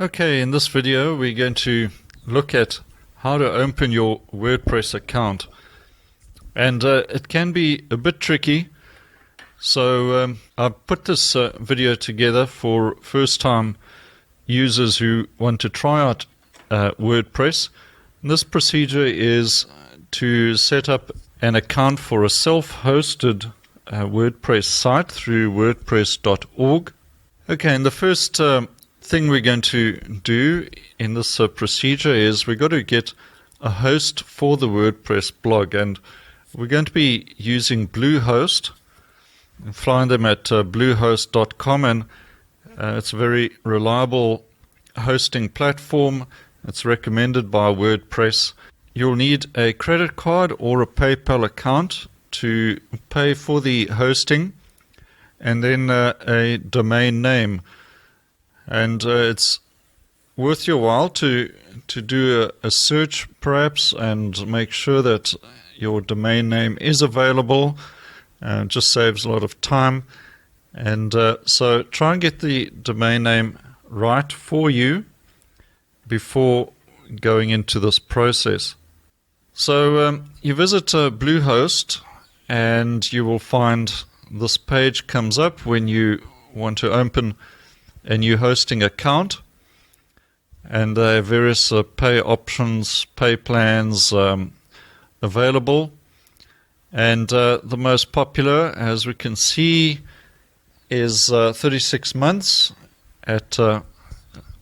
Okay, in this video we're going to look at how to open your WordPress account, and it can be a bit tricky. So I've put this video together for first-time users who want to try out WordPress. And this procedure is to set up an account for a self-hosted WordPress site through wordpress.org. Okay, and the first thing we're going to do in this procedure is we've got to get a host for the WordPress blog, and we're going to be using Bluehost. You find them at bluehost.com, and it's a very reliable hosting platform. It's recommended by WordPress. You'll need a credit card or a PayPal account to pay for the hosting, and then a domain name. And it's worth your while to do a search perhaps and make sure that your domain name is available. It just saves a lot of time. And so try and get the domain name right for you before going into this process. So you visit Bluehost and you will find this page comes up when you want to open a new hosting account, and there are various pay options, pay plans available, and the most popular, as we can see, is 36 months at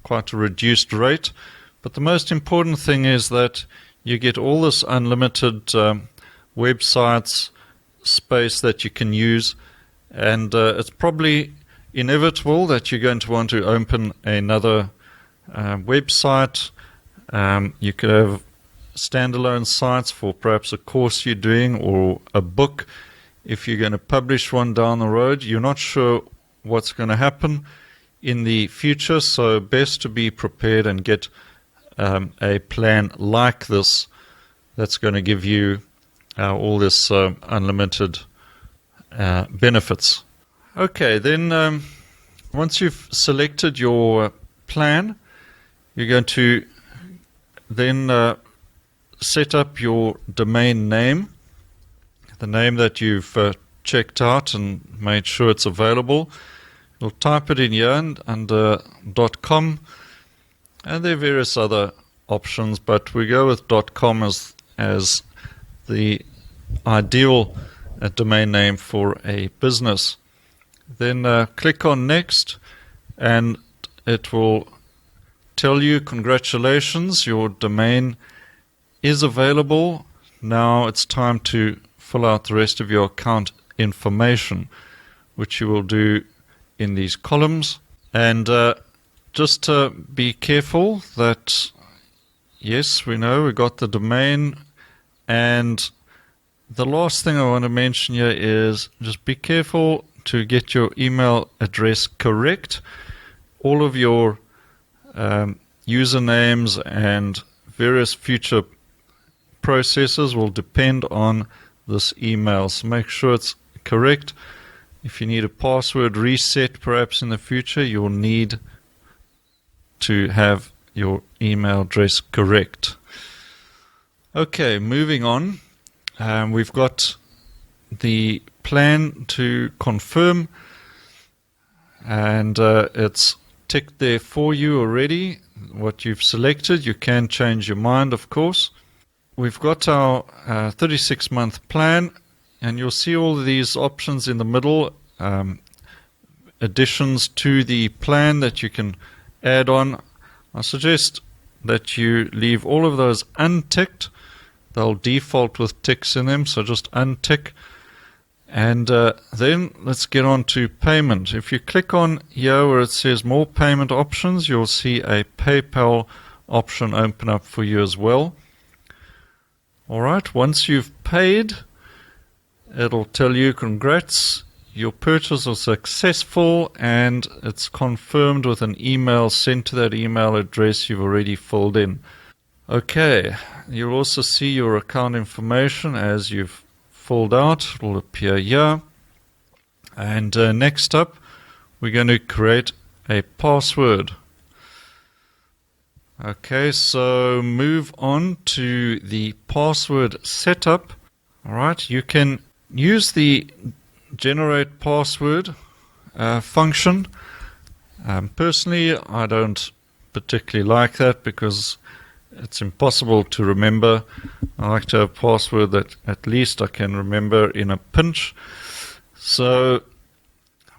quite a reduced rate. But the most important thing is that you get all this unlimited websites space that you can use, and it's probably inevitable that you're going to want to open another website. You could have standalone sites for perhaps a course you're doing or a book. If you're going to publish one down the road, you're not sure what's going to happen in the future, so best to be prepared and get a plan like this that's going to give you all this unlimited benefits. Okay, then once you've selected your plan, you're going to then set up your domain name, the name that you've checked out and made sure it's available. You'll type it in here under .com, and there are various other options, but we go with .com as the ideal domain name for a business. Then click on Next, and it will tell you, congratulations, your domain is available. Now it's time to fill out the rest of your account information, which you will do in these columns. And just be careful that, yes, we know we got the domain, and the last thing I want to mention here is just be careful to get your email address correct. All of your usernames and various future processes will depend on this email, so make sure it's correct. If you need a password reset perhaps in the future, you'll need to have your email address correct. Okay, moving on. We've got the plan to confirm, and it's ticked there for you already what you've selected. You can change your mind, of course. We've got our 36-month plan, and you'll see all of these options in the middle, additions to the plan that you can add on. I suggest that you leave all of those unticked. They'll default with ticks in them, so just untick. And then let's get on to payment. If you click on here where it says more payment options, you'll see a PayPal option open up for you as well. Alright, once you've paid, it'll tell you congrats, your purchase was successful, and it's confirmed with an email sent to that email address you've already filled in. Okay, you'll also see your account information as you've filled out. It will appear here. And next up, we're going to create a password. Okay, so move on to the password setup. All right, you can use the generate password function. Personally, I don't particularly like that because it's impossible to remember. I like to have a password that at least I can remember in a pinch. So,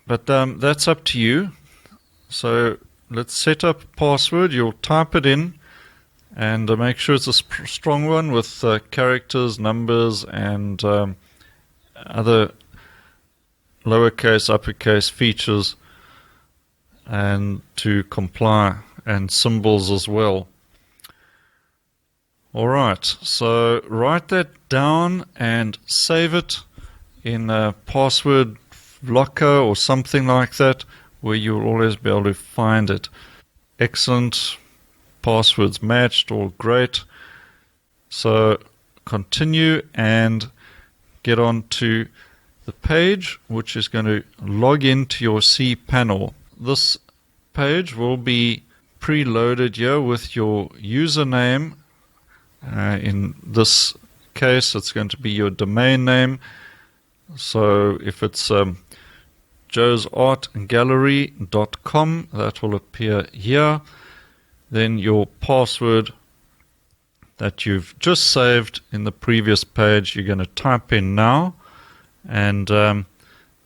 but that's up to you. So let's set up a password. You'll type it in and make sure it's a strong one with characters, numbers, and other lowercase, uppercase features, and to comply, and symbols as well. Alright, so write that down and save it in a password locker or something like that, where you'll always be able to find it. Excellent. Passwords matched, all great. So continue and get on to the page which is going to log into your cPanel. This page will be preloaded here with your username. In this case, it's going to be your domain name. So if it's joesartgallery.com, that will appear here. Then your password that you've just saved in the previous page, you're going to type in now, and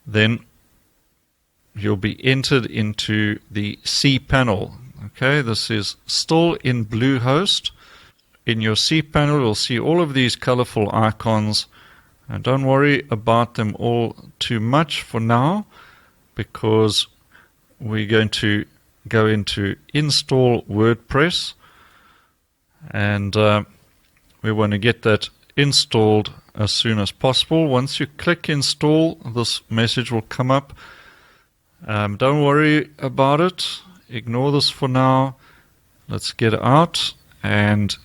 then you'll be entered into the cPanel. Okay, this is still in Bluehost. In your cPanel, you'll see all of these colorful icons. And don't worry about them all too much for now, because we're going to go into install WordPress, and we want to get that installed as soon as possible. Once you click install, this message will come up. Don't worry about it. Ignore this for now. Let's get out and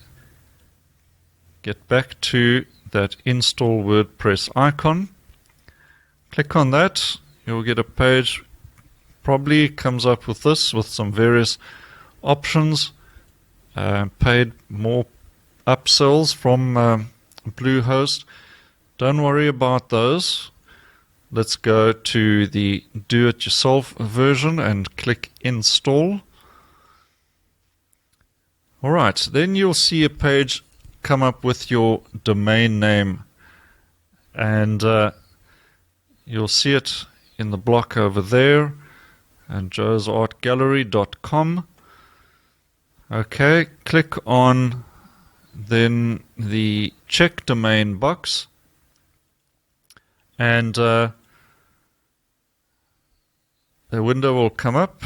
get back to that install WordPress icon. Click on that. You'll get a page, probably comes up with this, with some various options, paid more upsells from Bluehost. Don't worry about those. Let's go to the do-it-yourself version and click install. Alright, then you'll see a page come up with your domain name, and you'll see it in the block over there, and joesartgallery.com. Okay, click on then the check domain box, and the window will come up.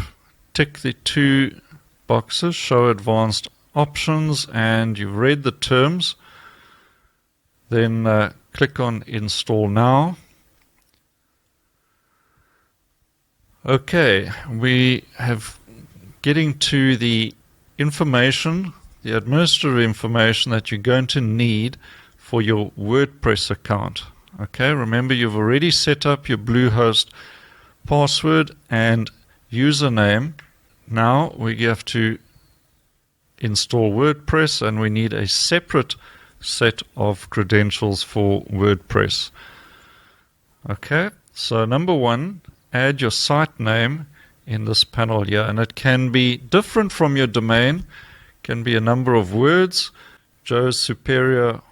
Tick the two boxes, show advanced options, and you've read the terms. Then click on install now. Okay, we have getting to the information, the administrative information that you're going to need for your WordPress account. Okay, remember you've already set up your Bluehost password and username. Now we have to install WordPress, and we need a separate set of credentials for WordPress. Okay, so number one, add your site name in this panel here, and it can be different from your domain. It can be a number of words, Joe's Superior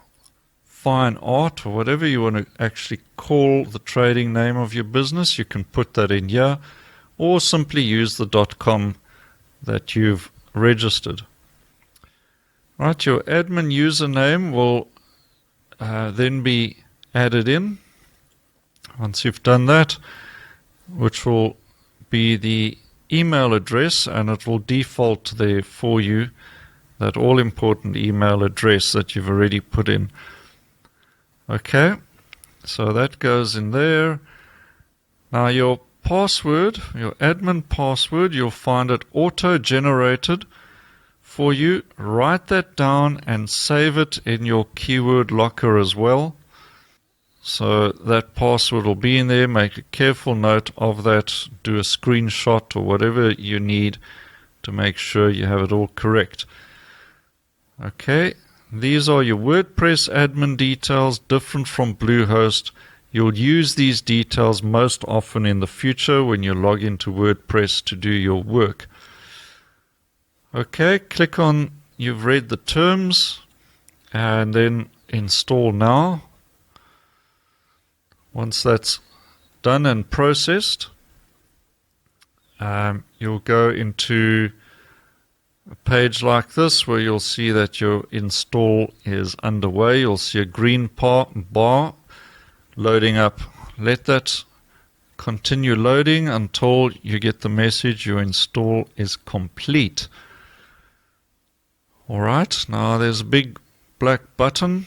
Fine Art, or whatever you want to actually call the trading name of your business. You can put that in here, or simply use the .com that you've registered. Right, your admin username will then be added in once you've done that, which will be the email address, and it will default there for you, that all-important email address that you've already put in. Okay, so that goes in there. Now your password, your admin password, you'll find it auto-generated for you. Write that down and save it in your keyword locker as well. So that password will be in there. Make a careful note of that. Do a screenshot or whatever you need to make sure you have it all correct. Okay, these are your WordPress admin details, different from Bluehost. You'll use these details most often in the future when you log into WordPress to do your work. Okay, click on you've read the terms and then install now. Once that's done and processed, you'll go into a page like this where you'll see that your install is underway. You'll see a green bar loading up. Let that continue loading until you get the message your install is complete. Alright, now there's a big black button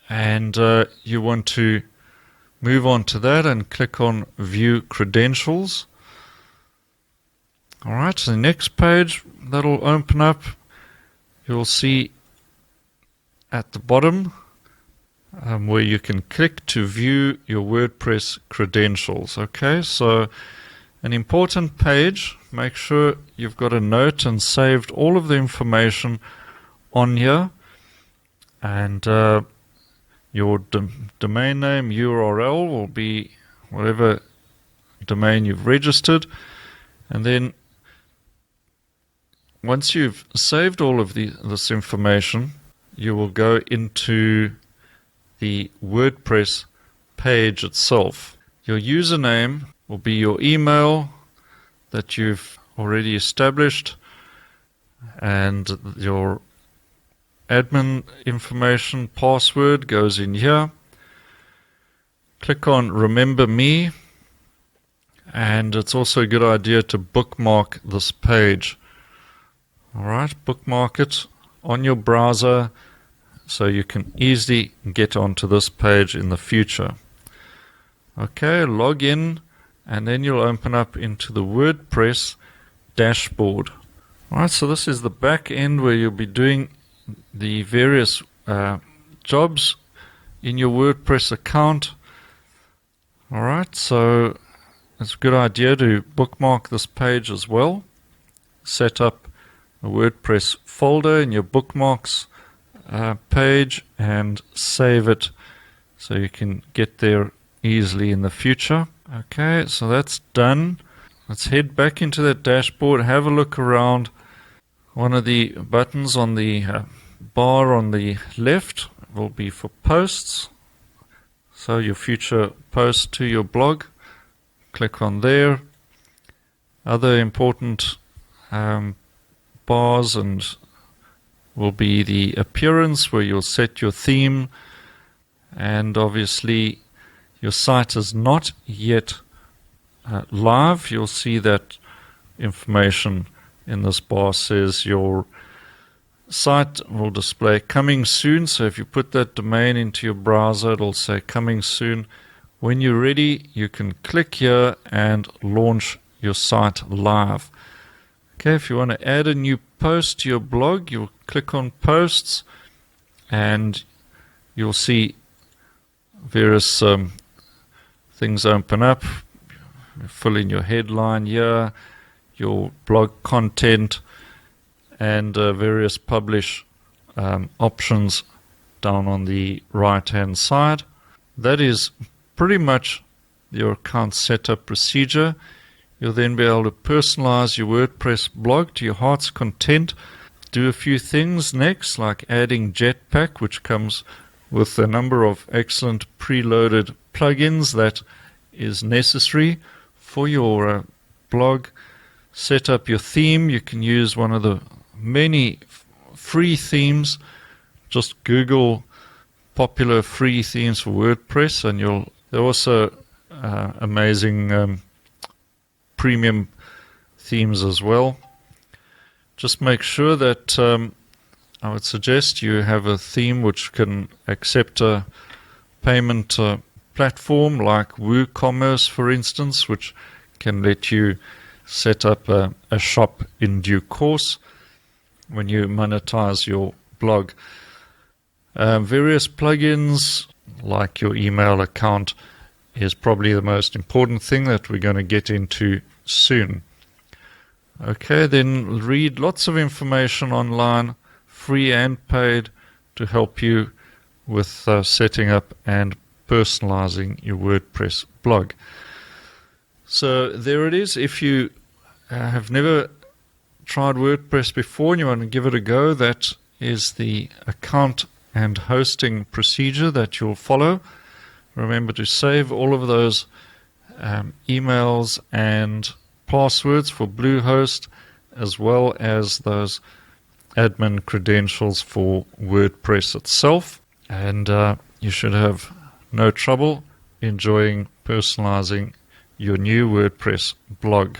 and you want to move on to that and click on View Credentials. Alright, so the next page that'll open up, you'll see at the bottom where you can click to view your WordPress credentials. Okay, so an important page. Make sure you've got a note and saved all of the information on here, and your domain name URL will be whatever domain you've registered, and then once you've saved all of this information, you will go into the WordPress page itself. Your username will be your email that you've already established, and your admin information, password, goes in here. Click on Remember Me, and it's also a good idea to bookmark this page. Alright, bookmark it on your browser so you can easily get onto this page in the future. Okay, log in, and then you'll open up into the WordPress dashboard. Alright, so this is the back end where you'll be doing the various jobs in your WordPress account. Alright, so it's a good idea to bookmark this page as well. Set up a WordPress folder in your bookmarks page and save it so you can get there easily in the future. Okay, so that's done. Let's head back into that dashboard, have a look around. One of the buttons on the bar on the left will be for posts, so your future posts to your blog. Click on there. Other important bars and will be the appearance, where you'll set your theme, and obviously your site is not yet live. You'll see that information in this bar says your site will display coming soon. So if you put that domain into your browser, it'll say coming soon. When you're ready, you can click here and launch your site live. Okay, if you want to add a new post to your blog, you'll click on Posts, and you'll see various things open up. Fill in your headline here, your blog content, and various publish options down on the right hand side. That is pretty much your account setup procedure. You'll then be able to personalize your WordPress blog to your heart's content. Do a few things next, like adding Jetpack, which comes with a number of excellent preloaded plugins that is necessary for your blog. Set up your theme. You can use one of the many free themes. Just Google popular free themes for WordPress, and they're also amazing premium themes as well. Just make sure that I would suggest you have a theme which can accept a payment platform like WooCommerce, for instance, which can let you set up a shop in due course when you monetize your blog. Various plugins like your email account is probably the most important thing that we're going to get into soon. Okay, then read lots of information online free and paid, to help you with setting up and personalizing your WordPress blog. So there it is. If you have never tried WordPress before and you want to give it a go, that is the account and hosting procedure that you'll follow. Remember to save all of those emails and passwords for Bluehost, as well as those admin credentials for WordPress itself, and you should have no trouble enjoying personalizing your new WordPress blog.